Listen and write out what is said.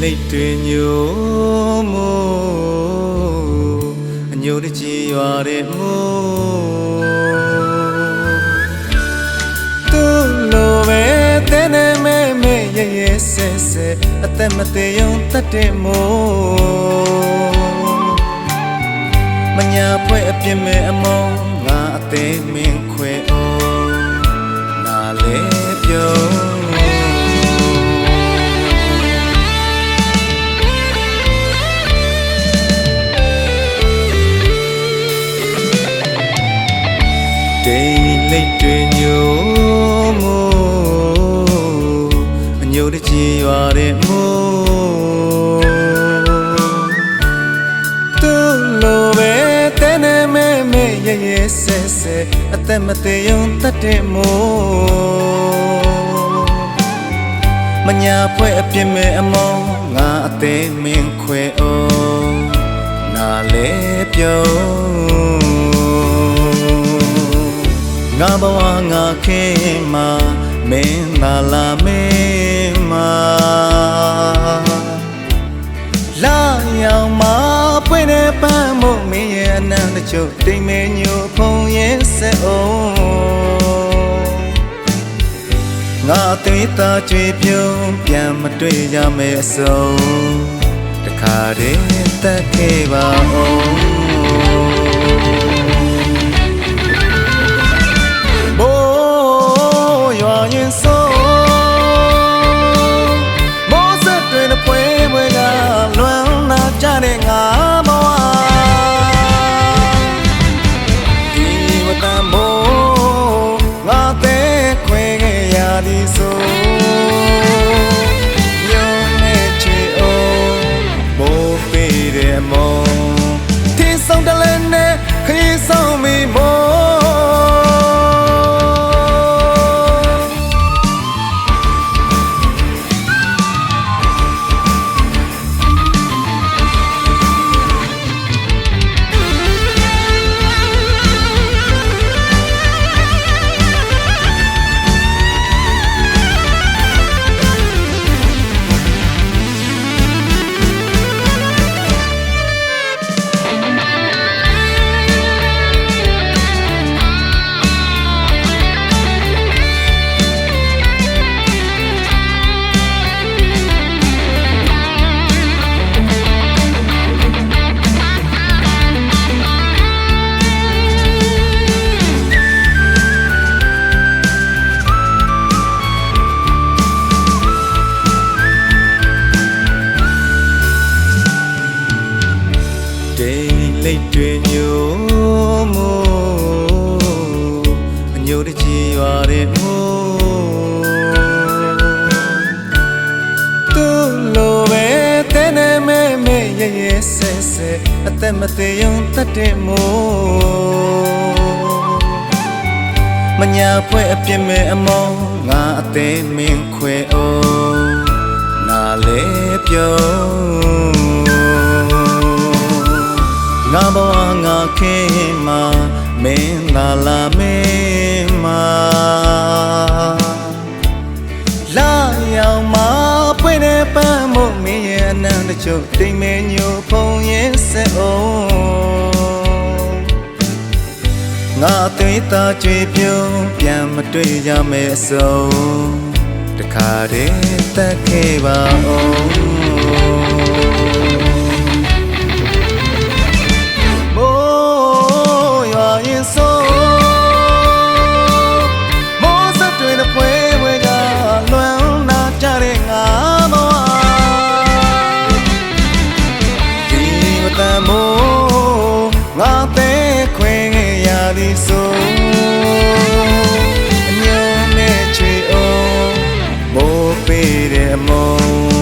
လိတ်တွေညိုမို့အညိုတကြီးရွာတဲ့မို့သူ့လိုပဲတဲ့နေမဲရဲရဲဆဲဆဲအသက်မသေးုံတတ်တဲ့မို့မညာဖွဲ့အပြစ်မဲ့အမောငါအသေးမင်းခွဲအောင်နာလေပြုံးဒိန်လိတ်တွေညိုမို့အညိုတကြီးရွာတဲ့မို့သူ့လိုပဲတဲ့နေမဲရဲရဲဆဲဆဲအသက်မသေးုံတတ်တဲ့မို့မညာဖွဲ့အပြစ်မဲ့အမောငါအသေးမင်းခွဲအောင်နာလေပြုံးငါဘဝငါခေမှာမင်းသာလာမင်းမှာလာရောက်မှာပွင့်တဲ့ပန်းမို့မင်းရဲ့အနန္တချုပ်တိမ်မဲညိုဖုံရဲ့ဆက်အောင်ငါသွေးသားကြွေပြုံးပြန်မတွေ့ကြမဲအစုံတခါတည်းတက်ခဲ့ပါအောင်လိတ်တွေညိုမို့အညိုတကြီးရွာတဲ့မို့သူ့လိုပဲတဲ့နေမဲရဲရဲဆဲဆဲအသက်မသေးုံတတ်တဲ့မို့မညာဖွဲ့အပြစ်မဲ့အမောငါအသေးမင်းခွဲအောင်နာလေပြုံးငါဘဝငါခေမှာမင်းသာလာမင်းမှာလာရောက်မှာပွင့်တဲ့ပန်းမို့မင်းရဲ့အနန္တချုပ်တိမ်မဲညိုဖုံရဲ့ဆက်အောင်ငါသွေးသားကြွေပြုံးပြန်မတွေ့ကြမဲအစုံတခါတည်းတက်ခဲ့ပါအောင်ဆိုအညိုနဲ့ချွေအောင်မိုးပေးတဲ့မော